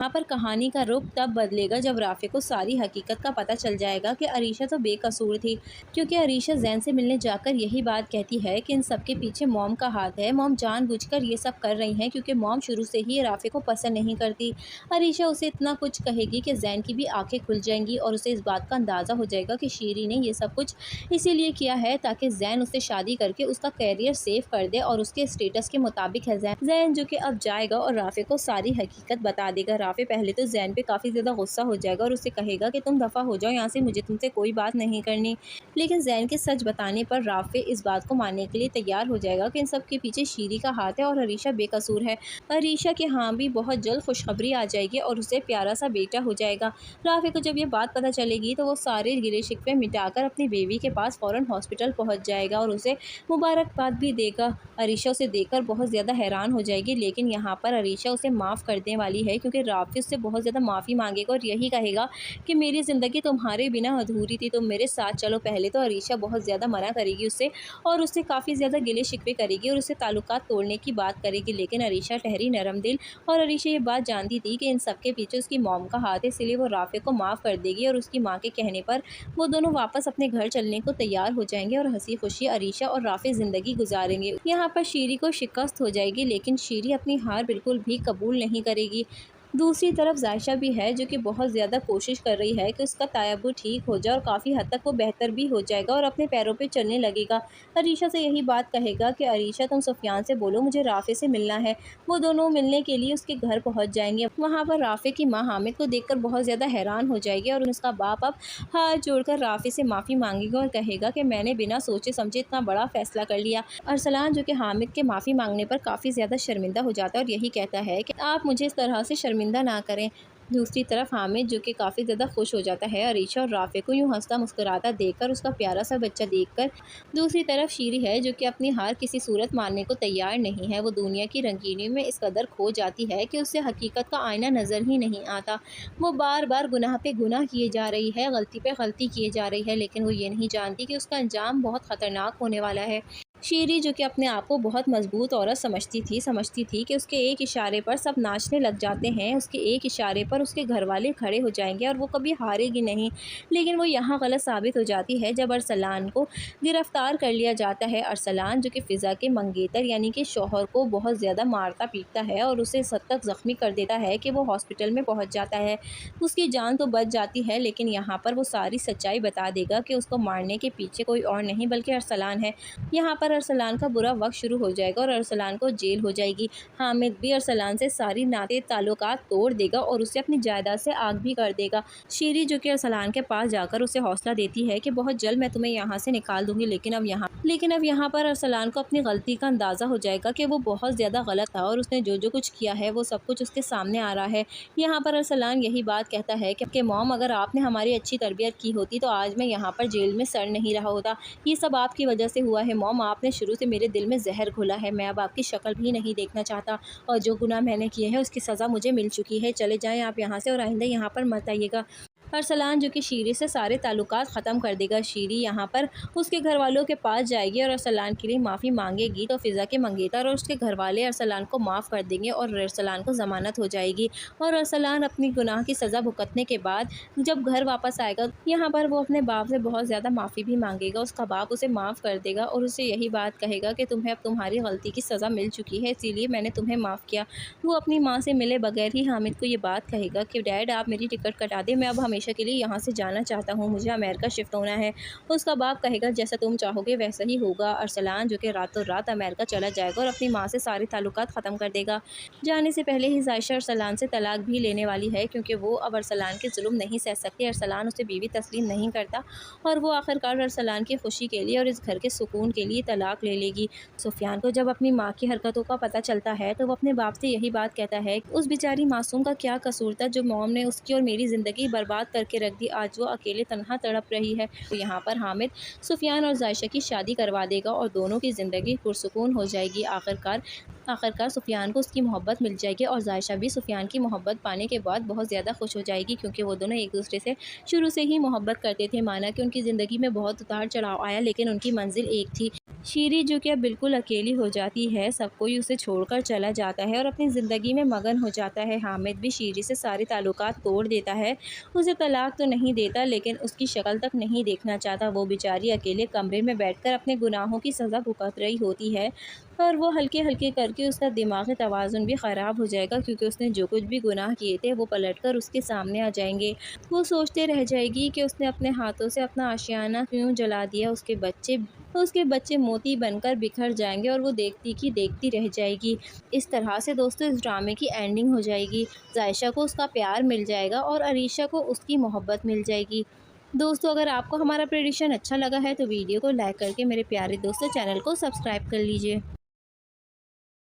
यहाँ पर कहानी का रुख तब बदलेगा जब राफ़े को सारी हकीकत का पता चल जाएगा कि अरीशा तो बेकसूर थी, क्योंकि अरीशा ज़ैन से मिलने जाकर यही बात कहती है कि इन सब के पीछे मॉम का हाथ है। मॉम जानबूझकर ये सब कर रही हैं क्योंकि मॉम शुरू से ही राफ़े को पसंद नहीं करती। अरीशा उसे इतना कुछ कहेगी कि ज़ैन की भी आंखें खुल जाएंगी और उसे इस बात का अंदाज़ा हो जाएगा कि शीरी ने ये सब कुछ इसीलिए किया है ताकि ज़ैन उससे शादी करके उसका करियर सेव कर दे और उसके स्टेटस के मुताबिक है ज़ैन जो कि अब जाएगा और राफ़े को सारी हकीकत बता देगा। राफ़े पहले तो ज़ैन पे काफ़ी ज़्यादा गुस्सा हो जाएगा और उससे कहेगा कि तुम दफ़ा हो जाओ यहाँ से, मुझे तुमसे कोई बात नहीं करनी। लेकिन ज़ैन के सच बताने पर राफ़े इस बात को मानने के लिए तैयार हो जाएगा कि इन सब के पीछे शीरी का हाथ है और अरीशा बेकसूर है। अरीशा के यहाँ भी बहुत जल्द खुशखबरी आ जाएगी और उसे प्यारा सा बेटा हो जाएगा। राफ़े को जब ये बात पता चलेगी तो वो सारे गिले शिकवे मिटाकर अपनी बेबी के पास फ़ौरन हॉस्पिटल पहुँच जाएगा और उसे मुबारकबाद भी देगा। अरीशा उसे देखकर बहुत ज़्यादा हैरान हो जाएगी, लेकिन यहाँ पर अरीशा उसे माफ़ करने वाली है क्योंकि राफ़े उससे बहुत ज़्यादा माफ़ी मांगेगा और यही कहेगा कि मेरी ज़िंदगी तुम्हारे बिना अधूरी थी, तुम मेरे साथ चलो। पहले तो अरीशा बहुत ज़्यादा मना करेगी उससे और उससे काफ़ी ज़्यादा गिले शिकवे करेगी और उससे ताल्लुकात तोड़ने की बात करेगी, लेकिन अरीशा ठहरी नरम दिल और अरीशा ये बात जानती थी कि इन सब के पीछे उसकी मॉम का हाथ है, इसलिए वो राफ़े को माफ़ कर देगी और उसकी माँ के कहने पर वो दोनों वापस अपने घर चलने को तैयार हो जाएंगे और हंसी खुशी अरीशा और राफ़े ज़िंदगी गुजारेंगे। यहाँ पर शीरी को शिकस्त हो जाएगी, लेकिन शीरी अपनी हार बिल्कुल भी कबूल नहीं करेगी। दूसरी तरफ जायशा भी है जो कि बहुत ज़्यादा कोशिश कर रही है कि उसका तायब्बुत ठीक हो जाए और काफ़ी हद तक वो बेहतर भी हो जाएगा और अपने पैरों पे चलने लगेगा। अरीशा से यही बात कहेगा कि अरीशा तुम सुफियान से बोलो मुझे राफ़े से मिलना है। वो दोनों मिलने के लिए उसके घर पहुंच जाएंगे। वहाँ पर राफ़े की माँ हामिद को देखकर बहुत ज़्यादा हैरान हो जाएगी और उसका बाप अब हाथ जोड़कर राफ़े से माफ़ी मांगेगा और कहेगा कि मैंने बिना सोचे समझे इतना बड़ा फैसला कर लिया। अरसलान जो कि हामिद के माफ़ी मांगने पर काफ़ी ज़्यादा शर्मिंदा हो जाता है और यही कहता है कि आप मुझे इस तरह से शर्मिंदा ना करें। दूसरी तरफ हामिद जो कि काफ़ी ज़्यादा खुश हो जाता है अरीशा और राफ़े को यूँ हंसता मुस्कुराता देखकर, उसका प्यारा सा बच्चा देखकर। दूसरी तरफ शीरी है जो कि अपनी हार किसी सूरत मानने को तैयार नहीं है। वो दुनिया की रंगीनी में इस कदर खो जाती है कि उससे हकीकत का आईना नज़र ही नहीं आता। वो बार बार गुनाह पे गुनाह किए जा रही है, गलती पे गलती किए जा रही है, लेकिन वो ये नहीं जानती कि उसका अंजाम बहुत ख़तरनाक होने वाला है। शीरी जो कि अपने आप को बहुत मजबूत औरत समझती थी कि उसके एक इशारे पर सब नाचने लग जाते हैं, उसके एक इशारे पर उसके घर वाले खड़े हो जाएंगे और वो कभी हारेगी नहीं। लेकिन वो यहाँ गलत साबित हो जाती है जब अरसलान को गिरफ्तार कर लिया जाता है। अरसलान जो कि फ़िज़ा के मंगेतर यानी कि शौहर को बहुत ज़्यादा मारता पीटता है और उसे इस हद तक ज़ख्मी कर देता है कि वो हॉस्पिटल में पहुँच जाता है। उसकी जान तो बच जाती है, लेकिन यहाँ पर वो सारी सच्चाई बता देगा कि उसको मारने के पीछे कोई और नहीं बल्कि अरसलान है। यहाँ पर अरसलान का बुरा वक्त शुरू हो जाएगा और अरसलान को जेल हो जाएगी। हामिद भी अरसलान से सारी नाते ताल्लुकात तोड़ देगा और उसे अपनी जायदाद से आग भी कर देगा। शीरी जो कि अरसलान के पास जाकर उसे हौसला देती है कि बहुत जल्द मैं तुम्हें यहाँ से निकाल दूंगी, लेकिन अब यहाँ पर अरसलान को अपनी गलती का अंदाज़ा हो जाएगा कि वो बहुत ज़्यादा गलत था और उसने जो जो कुछ किया है वो सब कुछ उसके सामने आ रहा है। यहाँ पर अरसलान यही बात कहता है कि मॉम, अगर आपने हमारी अच्छी तरबियत की होती तो आज मैं यहाँ पर जेल में सड़ नहीं रहा होता। ये सब आपकी वजह से हुआ है मॉम, आपने शुरू से मेरे दिल में जहर घोला है। मैं अब आपकी शक्ल भी नहीं देखना चाहता और जो गुनाह मैंने किए हैं उसकी सज़ा मुझे मिल चुकी है। चले जाएं आप यहाँ से और आइंदा यहाँ पर मत आइएगा। अरसलान जो कि शीरी से सारे ताल्लुकात ख़त्म कर देगा। शीरी यहाँ पर उसके घर वालों के पास जाएगी और अरसलान के लिए माफ़ी मांगेगी तो फ़िज़ा के मंगेतर और उसके घर वाले अरसलान को माफ़ कर देंगे और अरसलान को ज़मानत हो जाएगी। और अरसलान अपनी गुनाह की सज़ा भुगतने के बाद जब घर वापस आएगा यहाँ पर वो अपने बाप से बहुत ज़्यादा माफ़ी भी मांगेगा। उसका बाप उसे माफ़ कर देगा और उसे यही बात कहेगा कि तुम्हें अब तुम्हारी गलती की सज़ा मिल चुकी है, इसीलिए मैंने तुम्हें माफ़ किया। वो अपनी माँ से मिले बगैर ही हामिद को ये बात कहेगा कि डैड आप मेरी टिकट कटा दें, मैं अब हमेशा के लिए यहाँ से जाना चाहता हूँ, मुझे अमेरिका शिफ्ट होना है। उसका बाप कहेगा जैसा तुम चाहोगे वैसा ही होगा। अरसलान जो कि रातों रात अमेरिका चला जाएगा और अपनी माँ से सारे ताल्लुकात ख़त्म कर देगा। जाने से पहले ही जायशा अरसलान से तलाक भी लेने वाली है क्योंकि वो अब अरसलान के जुल्म नहीं सह सकती। अरसलान उसे बीवी तस्लीम नहीं करता और वो आखिरकार अरसलान की खुशी के लिए और इस घर के सुकून के लिए तलाक ले लेगी। सुफियान को जब अपनी माँ की हरकतों का पता चलता है तो वो अपने बाप से यही बात कहता है, उस बेचारी मासूम का क्या कसूर था जो मॉम ने उसकी और मेरी ज़िंदगी बर्बाद करके रख दी, आज वो अकेले तन्हा तड़प रही है। तो यहाँ पर हामिद सुफियान और जायशा की शादी करवा देगा और दोनों की ज़िंदगी पुरसुकून हो जाएगी। आखिरकार सुफियान को उसकी मोहब्बत मिल जाएगी और जायशा भी सुफियान की मोहब्बत पाने के बाद बहुत ज़्यादा खुश हो जाएगी क्योंकि वो दोनों एक दूसरे से शुरू से ही मोहब्बत करते थे। माना कि उनकी ज़िंदगी में बहुत उतार चढ़ाव आया लेकिन उनकी मंजिल एक थी। शीरी जो कि अब बिल्कुल अकेली हो जाती है, सब कोई उसे छोड़कर चला जाता है और अपनी ज़िंदगी में मगन हो जाता है। हामिद भी शीरी से सारे ताल्लुकात तोड़ देता है। उसे तलाक तो नहीं देता लेकिन उसकी शक्ल तक नहीं देखना चाहता। वो बेचारी अकेले कमरे में बैठकर अपने गुनाहों की सज़ा भुगत रही होती है और वो हल्के-हल्के करके उसका दिमागी तवाज़ुन भी ख़राब हो जाएगा, क्योंकि उसने जो कुछ भी गुनाह किए थे वो पलटकर उसके सामने आ जाएँगे। वो सोचते रह जाएगी कि उसने अपने हाथों से अपना आशियाना क्यों जला दिया। उसके बच्चे मोती बनकर बिखर जाएँगे और वो देखती की देखती रह जाएगी। इस तरह से दोस्तों इस ड्रामे की एंडिंग हो जाएगी। ज़ायशा को उसका प्यार मिल जाएगा और अरीशा को उसकी मोहब्बत मिल जाएगी। दोस्तों अगर आपको हमारा प्रेडिक्शन अच्छा लगा है तो वीडियो को लाइक करके मेरे प्यारे दोस्तों चैनल को सब्सक्राइब कर लीजिए।